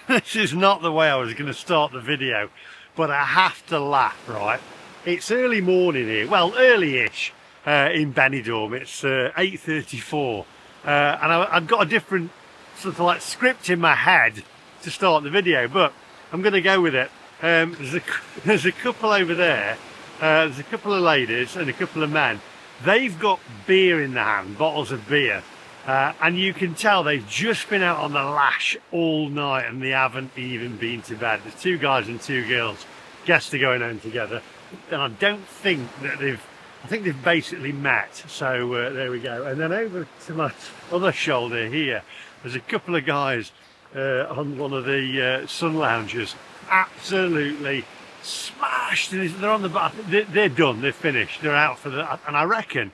This is not the way I was going to start the video, but I have to laugh, right? It's early morning here, well, early-ish in Benidorm. It's 8:34, and I've got a different sort of like script in my head to start the video, but I'm going to go with it. There's a couple over there. There's a couple of ladies and a couple of men. They've got beer in their hand, bottles of beer. And you can tell they've just been out on the lash all night and they haven't even been to bed. There's two guys and two girls. Guess they're going home together. And I don't think that I think they've basically met. So there we go. And then over to my other shoulder here, there's a couple of guys on one of the sun loungers. Absolutely smashed. They're on the back. They're done. They're finished. They're out for the. And I reckon.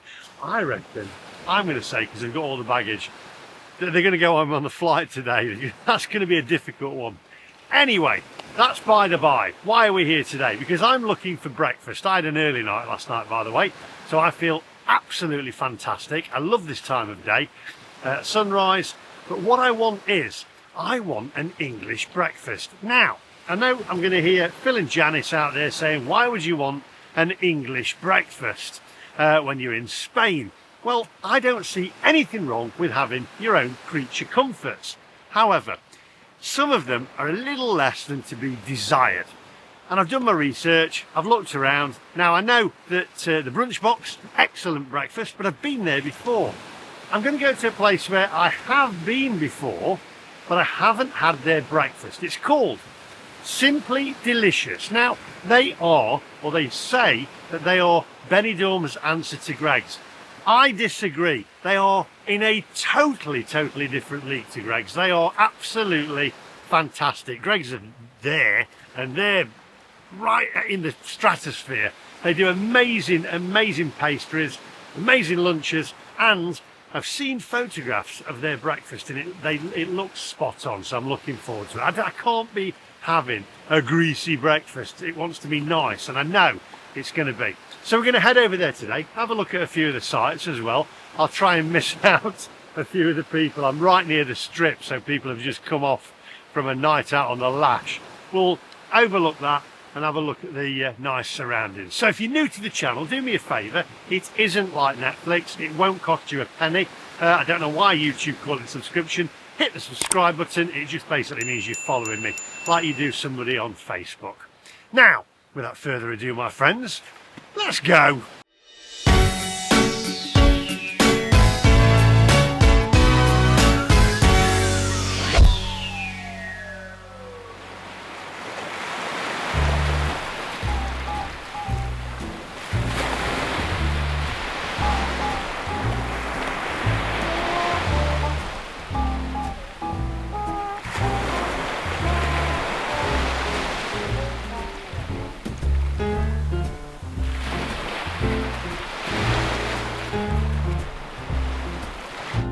I'm going to say, because they've got all the baggage, they're going to go home on the flight today. That's going to be a difficult one. Anyway, that's by the by. Why are we here today? Because I'm looking for breakfast. I had an early night last night, by the way, so I feel absolutely fantastic. I love this time of day, sunrise. But what I want is, I want an English breakfast. Now, I know I'm going to hear Phil and Janice out there saying, why would you want an English breakfast when you're in Spain? Well, I don't see anything wrong with having your own creature comforts. However, some of them are a little less than to be desired. And I've done my research, I've looked around. Now I know that the Brunch Box, excellent breakfast, but I've been there before. I'm going to go to a place where I have been before, but I haven't had their breakfast. It's called Simply Delicious. Now, they say that they are Benidorm's answer to Greggs. I disagree. They are in a totally different league to Greggs. They are absolutely fantastic. Greggs are there and they're right in the stratosphere. They do amazing pastries, amazing lunches, and I've seen photographs of their breakfast and it looks spot on, so I'm looking forward to it. I can't be having a greasy breakfast. It wants to be nice, and I know it's going to be. So we're going to head over there today, have a look at a few of the sites as well. I'll try and miss out a few of the people. I'm right near the strip, so people have just come off from a night out on the lash. We'll overlook that and have a look at the nice surroundings. So if you're new to the channel, do me a favour. It isn't like Netflix. It won't cost you a penny. I don't know why YouTube call it subscription. Hit the subscribe button. It just basically means you're following me like you do somebody on Facebook. Now, without further ado, my friends, let's go.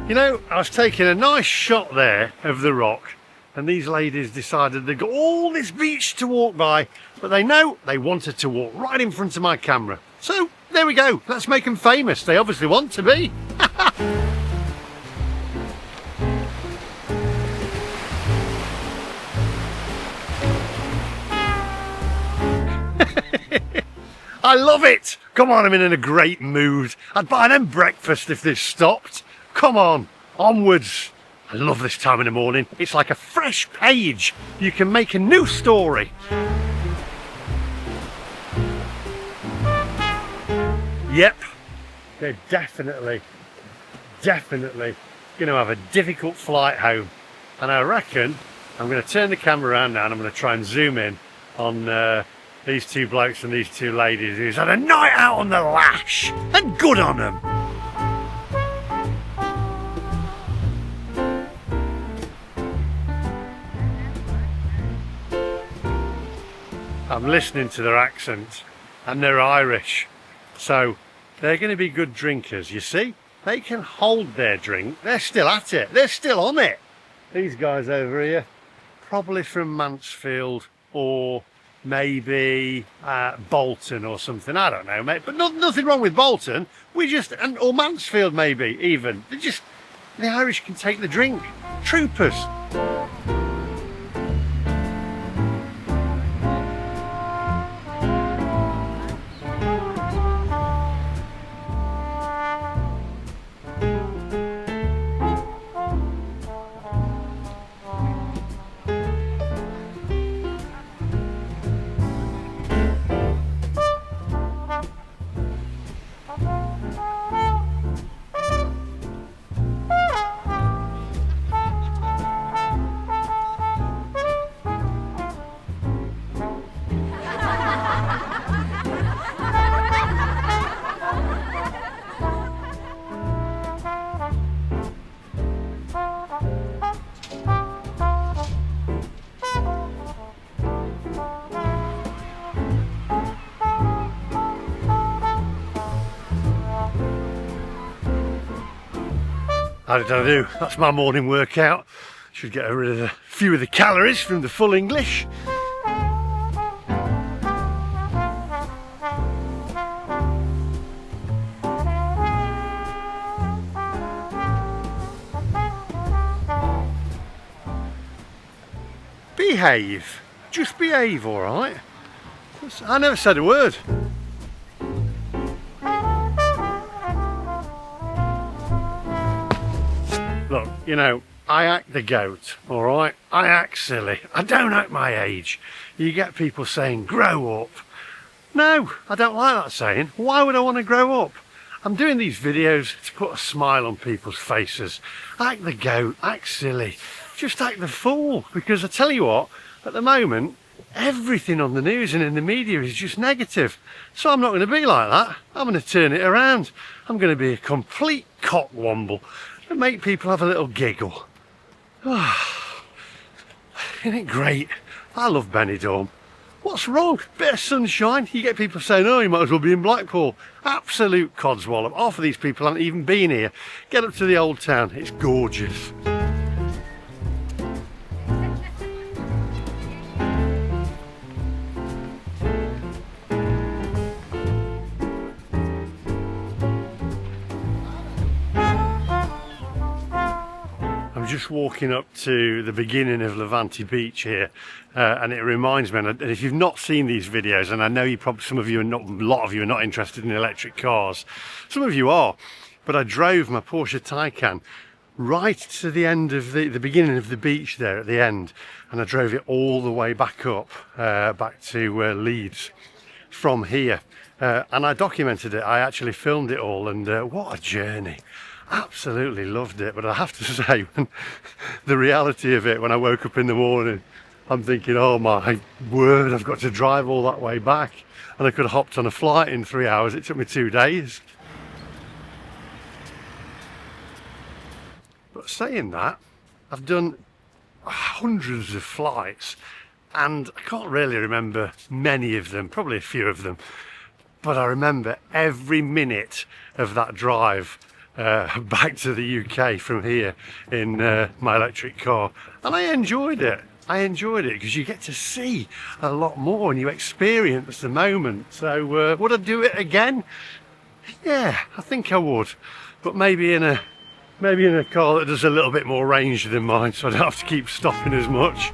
You know, I was taking a nice shot there of the rock, and these ladies decided they've got all this beach to walk by, but they know they wanted to walk right in front of my camera. So there we go, let's make them famous. They obviously want to be. I love it. Come on, I'm in a great mood. I'd buy them breakfast if they stopped. Come on, onwards. I love this time in the morning. It's like a fresh page. You can make a new story. Yep, they're definitely going to have a difficult flight home. And I reckon I'm going to turn the camera around now and I'm going to try and zoom in on these two blokes and these two ladies who's had a night out on the lash. And good on them. I'm listening to their accent and they're Irish, so they're going to be good drinkers. You see, they can hold their drink. They're still at it. They're still on it. These guys over here, probably from Mansfield or maybe Bolton or something. I don't know, mate. But nothing wrong with Bolton. Or Mansfield maybe even. The Irish can take the drink. Troopers. How did I do? That's my morning workout. Should get rid of a few of the calories from the full English. Behave. Just behave, alright? I never said a word. Look, you know, I act the goat, alright? I act silly. I don't act my age. You get people saying, grow up. No, I don't like that saying. Why would I want to grow up? I'm doing these videos to put a smile on people's faces. Act the goat, act silly. Just act the fool. Because I tell you what, at the moment, everything on the news and in the media is just negative. So I'm not going to be like that. I'm going to turn it around. I'm going to be a complete cockwomble and make people have a little giggle. Isn't it great? I love Benidorm. What's wrong? Bit of sunshine. You get people saying, oh, you might as well be in Blackpool. Absolute codswallop. Half of these people haven't even been here. Get up to the old town. It's gorgeous. I'm just walking up to the beginning of Levante Beach here, and it reminds me, and if you've not seen these videos, and I know you probably, some of you are not, a lot of you are not interested in electric cars, some of you are, but I drove my Porsche Taycan right to the end of the beginning of the beach there at the end, and I drove it all the way back up, back to Leeds from here, and I documented it. I actually filmed it all, and what a journey. Absolutely loved it. But I have to say, the reality of it, when I woke up in the morning, I'm thinking, oh my word, I've got to drive all that way back, and I could have hopped on a flight in 3 hours. It took me 2 days. But saying that, I've done hundreds of flights, and I can't really remember many of them, probably a few of them, but I remember every minute of that drive back to the UK from here in my electric car, and I enjoyed it. I enjoyed it because you get to see a lot more and you experience the moment. So would I do it again? Yeah, I think I would, but maybe in a car that does a little bit more range than mine, so I don't have to keep stopping as much.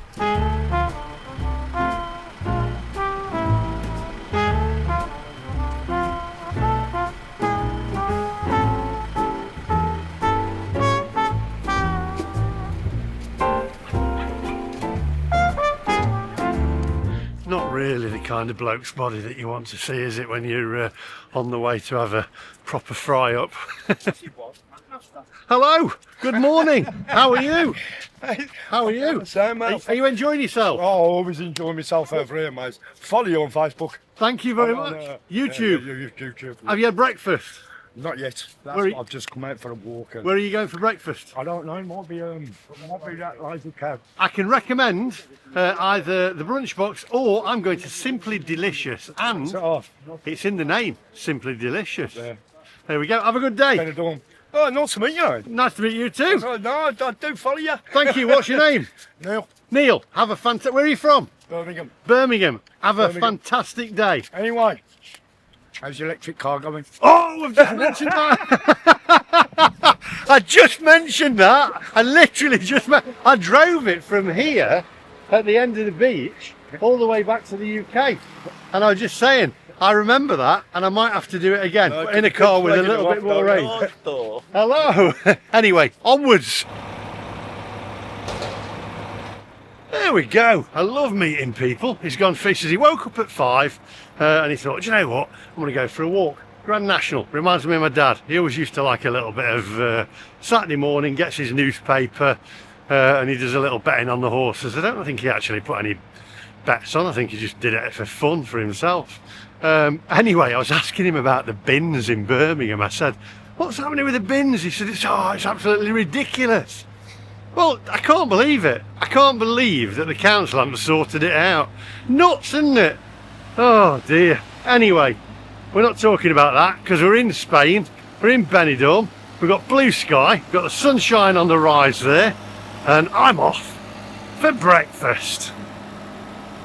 Not really the kind of bloke's body that you want to see, is it, when you're on the way to have a proper fry up? Hello, good morning. How are you? How are you? Are you enjoying yourself? Oh, I always enjoy myself over here, mate. Follow you on Facebook. Thank you very much. YouTube. Yeah, YouTube. Have you had breakfast? Not yet. I've just come out for a walk. Where are you going for breakfast? I don't know. It might be that lazy cow. I can recommend either the brunch box, or I'm going to Simply Delicious, and it's in the name, Simply Delicious. Yeah. There we go. Have a good day. Benidorm. Oh, nice to meet you. Nice to meet you too. No, I do follow you. Thank you. What's your name? Neil. Neil. Have a fantastic. Where are you from? Birmingham. Birmingham. Have a fantastic day. Anyway, how's your electric car going? Oh, I've just mentioned that. I just mentioned that. I literally just I drove it from here at the end of the beach all the way back to the UK, and I was just saying, I remember that, and I might have to do it again, but in a car with a little bit more range. Hello. Anyway, onwards. There we go. I love meeting people. He's gone fishing. He woke up at 5 and he thought, do you know what? I'm going to go for a walk. Grand National. Reminds me of my dad. He always used to like a little bit of Saturday morning, gets his newspaper and he does a little betting on the horses. I don't think he actually put any bets on. I think he just did it for fun for himself. Anyway, I was asking him about the bins in Birmingham. I said, what's happening with the bins? He said, it's absolutely ridiculous. Well, I can't believe it. I can't believe that the council haven't sorted it out. Nuts, isn't it? Oh dear. Anyway, we're not talking about that because we're in Spain. We're in Benidorm. We've got blue sky, we've got the sunshine on the rise there, and I'm off for breakfast.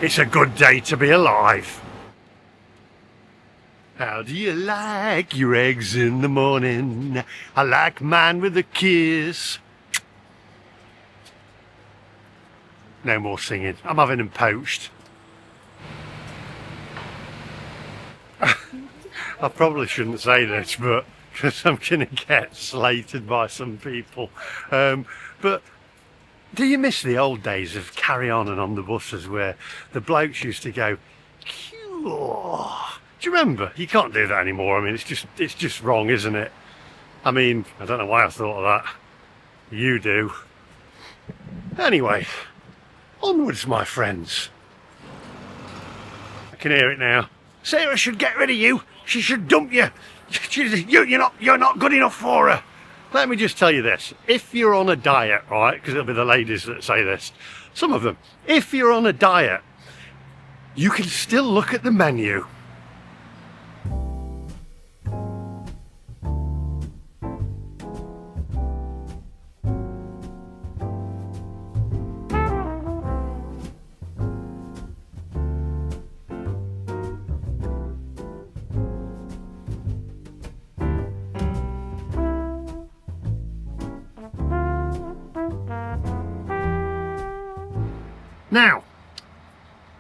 It's a good day to be alive. How do you like your eggs in the morning? I like mine with a kiss. No more singing. I'm having them poached. I probably shouldn't say this, but because I'm going to get slated by some people. But do you miss the old days of Carry On and on the buses where the blokes used to go, "Cure"? Do you remember? You can't do that anymore. I mean, it's just wrong, isn't it? I mean, I don't know why I thought of that. You do. Anyway, onwards, my friends. I can hear it now. Sarah should get rid of you. She should dump you. You're not good enough for her. Let me just tell you this. If you're on a diet, right, because it'll be the ladies that say this, some of them, if you're on a diet, you can still look at the menu. Now,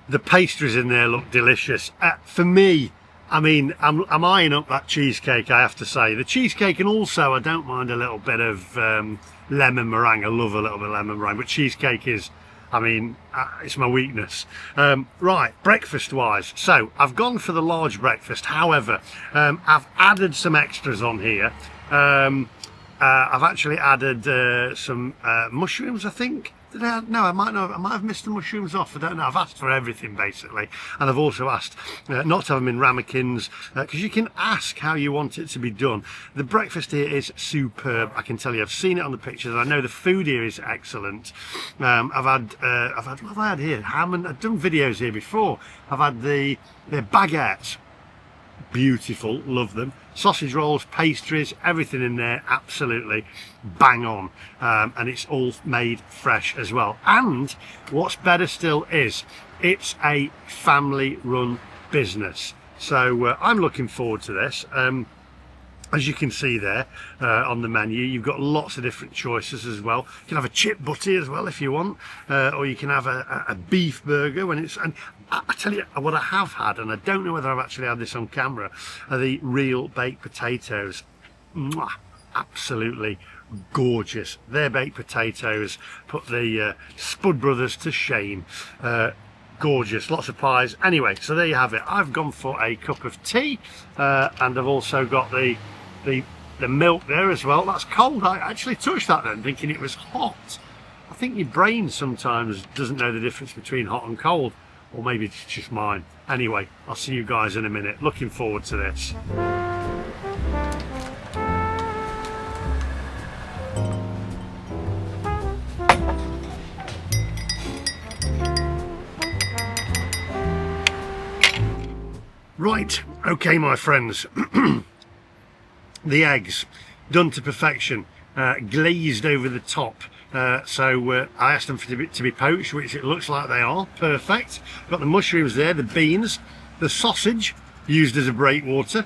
the pastries in there look delicious. For me, I mean, I'm eyeing up that cheesecake, I have to say. The cheesecake, and also I don't mind a little bit of lemon meringue. I love a little bit of lemon meringue, but cheesecake is, I mean, it's my weakness. Right, breakfast-wise. So, I've gone for the large breakfast. However, I've added some extras on here. I've actually added some mushrooms, I think. No, I might have missed the mushrooms off. I don't know. I've asked for everything basically, and I've also asked not to have them in ramekins because you can ask how you want it to be done. The breakfast here is superb. I can tell you. I've seen it on the pictures. I know the food here is excellent. I've had what have I had here? Ham, and I've done videos here before. I've had the baguettes. Beautiful, love them. Sausage rolls, pastries, everything in there, absolutely bang on. And it's all made fresh as well. And what's better still is it's a family run business. So I'm looking forward to this. As you can see there on the menu, you've got lots of different choices as well. You can have a chip butty as well if you want, or you can have a beef burger when it's. And I tell you what I have had, and I don't know whether I've actually had this on camera, are the real baked potatoes. Mwah, absolutely gorgeous. Their baked potatoes put the Spud brothers to shame. Gorgeous, lots of pies. Anyway, so there you have it. I've gone for a cup of tea, and I've also got the milk there as well. That's cold. I actually touched that then, thinking it was hot. I think your brain sometimes doesn't know the difference between hot and cold, or maybe it's just mine. Anyway, I'll see you guys in a minute. Looking forward to this. Right, okay my friends, the eggs done to perfection, glazed over the top, so I asked them to be poached, which it looks like they are, perfect. Got the mushrooms there, the beans, the sausage used as a breakwater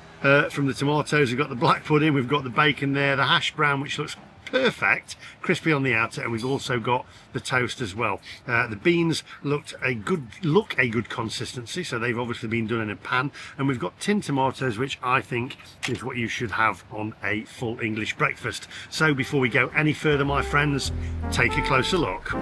from the tomatoes. We've got the black pudding, we've got the bacon there, the hash brown, which looks perfect, crispy on the outer, and we've also got the toast as well. The beans look a good consistency, so they've obviously been done in a pan, and we've got tin tomatoes, which I think is what you should have on a full English breakfast. So before we go any further, my friends, take a closer look.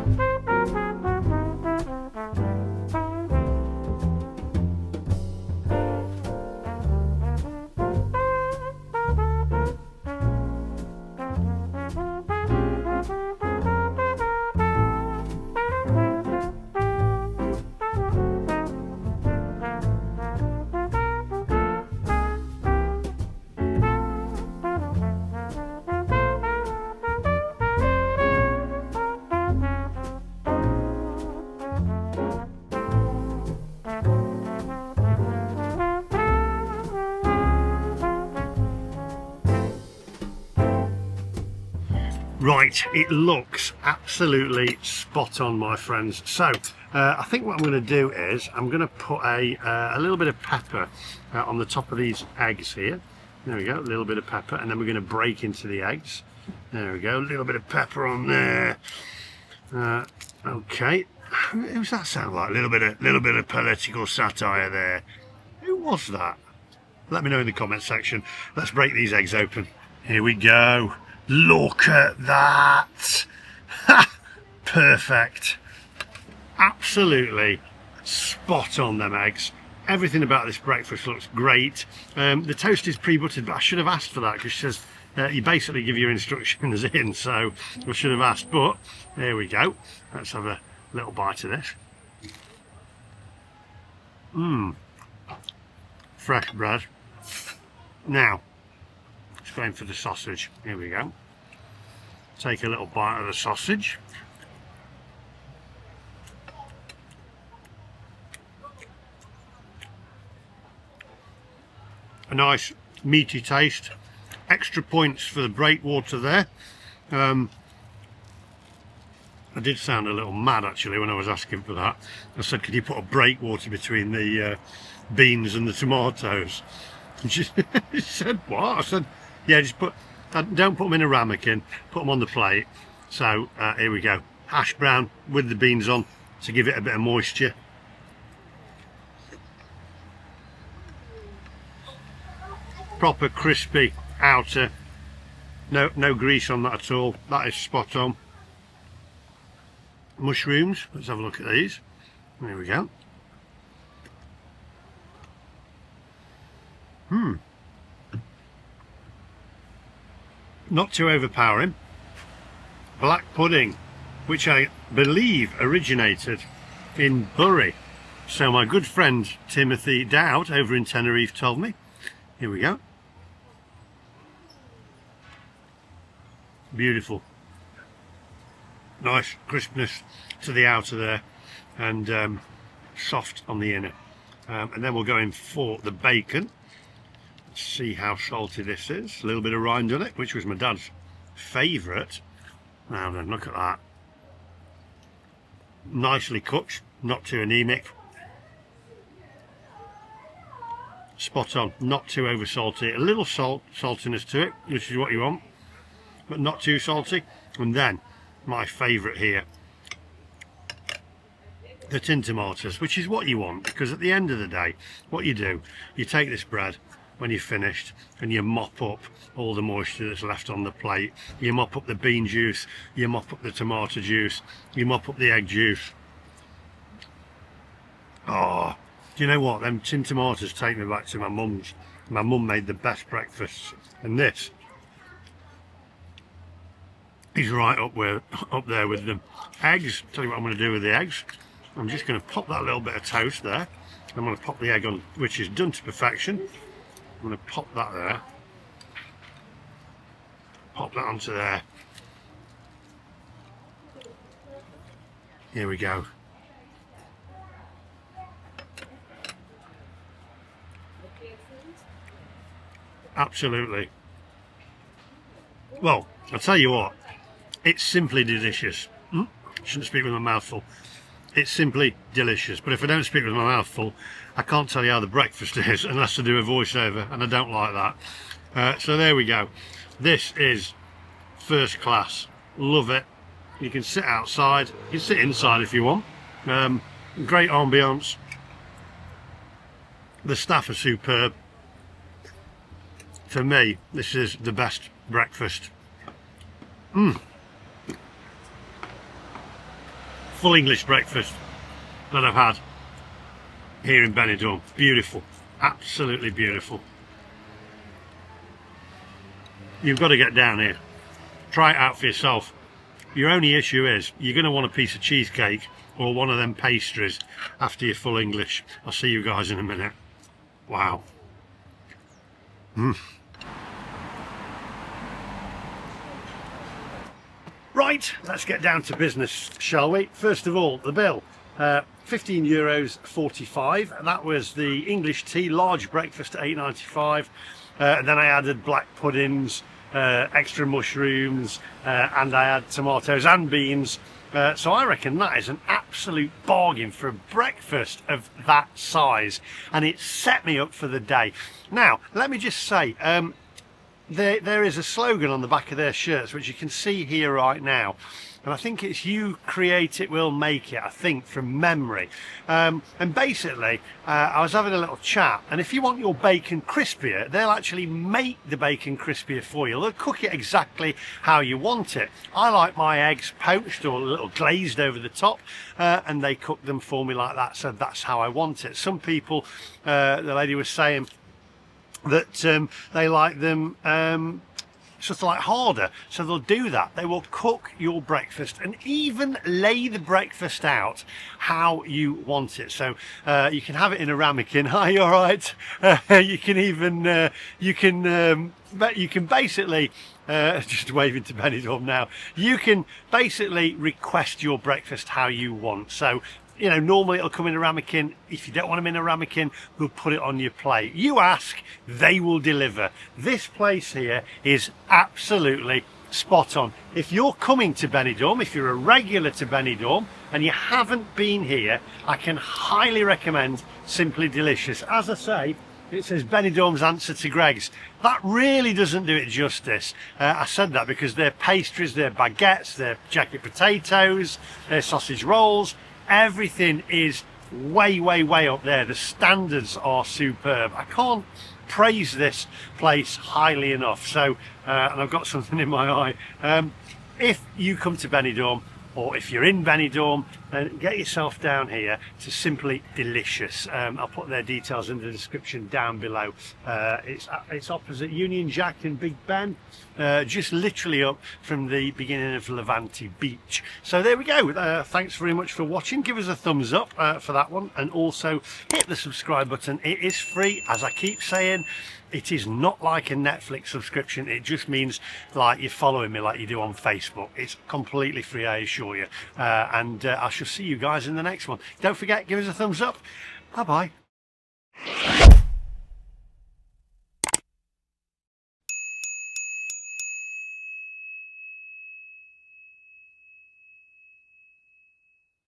Right, it looks absolutely spot on, my friends. So I think what I'm going to do is I'm going to put a little bit of pepper on the top of these eggs here. There we go, a little bit of pepper, and then we're going to break into the eggs. There we go, a little bit of pepper on there. Okay, who's that sound like? A little bit of political satire there. Who was that? Let me know in the comment section. Let's break these eggs open. Here we go. Look at that. Ha! Perfect. Absolutely spot on, them eggs. Everything about this breakfast looks great. The toast is pre-buttered, but I should have asked for that, because she says you basically give your instructions in, so I should have asked. But there we go. Let's have a little bite of this. Fresh bread. Now, let's go in for the sausage. Here we go. Take a little bite of the sausage. A nice meaty taste. Extra points for the breakwater there. I did sound a little mad actually when I was asking for that. I said, could you put a breakwater between the beans and the tomatoes? And she said, what? I said, yeah, just don't put them in a ramekin, put them on the plate. So here we go. Hash brown with the beans on to give it a bit of moisture. Proper crispy outer, no grease on that at all. That is spot on. Mushrooms, let's have a look at these. There we go. Not too overpowering. Black pudding, which I believe originated in Bury. So my good friend Timothy Dowd over in Tenerife told me. Here we go. Beautiful. Nice crispness to the outer there, and soft on the inner. And then we'll go in for the bacon. Let's see how salty this is. A little bit of rind on it, which was my dad's favourite. Now then, look at that. Nicely cooked, not too anemic. Spot on, not too over salty. A little saltiness to it, which is what you want, but not too salty. And then my favourite here, the tin tomatoes, which is what you want, because at the end of the day, what you do, you take this bread when you're finished and you mop up all the moisture that's left on the plate. You mop up the bean juice, you mop up the tomato juice, you mop up the egg juice. Oh, do you know what? Them tin tomatoes take me back to my mum's. My mum made the best breakfast, and this is right up there with them. Eggs, tell you what I'm going to do with the eggs. I'm just going to pop that little bit of toast there. I'm going to pop the egg on, which is done to perfection. I'm going to pop that there. Pop that onto there. Here we go. Absolutely. Well, I'll tell you what, it's simply delicious. Shouldn't speak with my mouth full. It's simply delicious. But if I don't speak with my mouth full, I can't tell you how the breakfast is unless I do a voiceover, and I don't like that. So there we go. This is first class. Love it. You can sit outside, you can sit inside if you want. Great ambience. The staff are superb. For me, this is the best breakfast. Full English breakfast that I've had here in Benidorm. Beautiful, absolutely beautiful. You've got to get down here, try it out for yourself. Your only issue is you're going to want a piece of cheesecake or one of them pastries after your full English. I'll see you guys in a minute. Wow. Right, let's get down to business, shall we? First of all, the bill. €15.45. That was the English tea large breakfast at £8.95. Then I added black puddings, extra mushrooms, and I had tomatoes and beans. So I reckon that is an absolute bargain for a breakfast of that size, and it set me up for the day. Now, let me just say, there is a slogan on the back of their shirts, which you can see here right now. And I think it's "You create it, we'll make it," I think, from memory. And basically, I was having a little chat, and if you want your bacon crispier, they'll actually make the bacon crispier for you. They'll cook it exactly how you want it. I like my eggs poached or a little glazed over the top, and they cook them for me like that, so that's how I want it. Some people, the lady was saying that they like them sort of like harder, so they'll do that. They will cook your breakfast and even lay the breakfast out how you want it. So you can have it in a ramekin. Hi, you all right? You can even you can basically just waving to Benidorm now. You can basically request your breakfast how you want. So, you know, normally it'll come in a ramekin. If you don't want them in a ramekin, we'll put it on your plate. You ask, they will deliver. This place here is absolutely spot on. If you're coming to Benidorm, if you're a regular to Benidorm and you haven't been here, I can highly recommend Simply Delicious. As I say, it says Benidorm's answer to Greg's. That really doesn't do it justice. I said that because their pastries, their baguettes, their jacket potatoes, their sausage rolls, everything is way up there. The standards are superb. I can't praise this place highly enough. So and I've got something in my eye. If you come to Benidorm, or if you're in Benidorm, then get yourself down here to Simply Delicious. I'll put their details in the description down below. It's opposite Union Jack and Big Ben, just literally up from the beginning of Levante Beach. So there we go. Thanks very much for watching. Give us a thumbs up for that one, and also hit the subscribe button. It is free, as I keep saying. It is not like a Netflix subscription. It just means like you're following me like you do on Facebook. It's completely free, I assure you. And I shall see you guys in the next one. Don't forget, give us a thumbs up. Bye bye.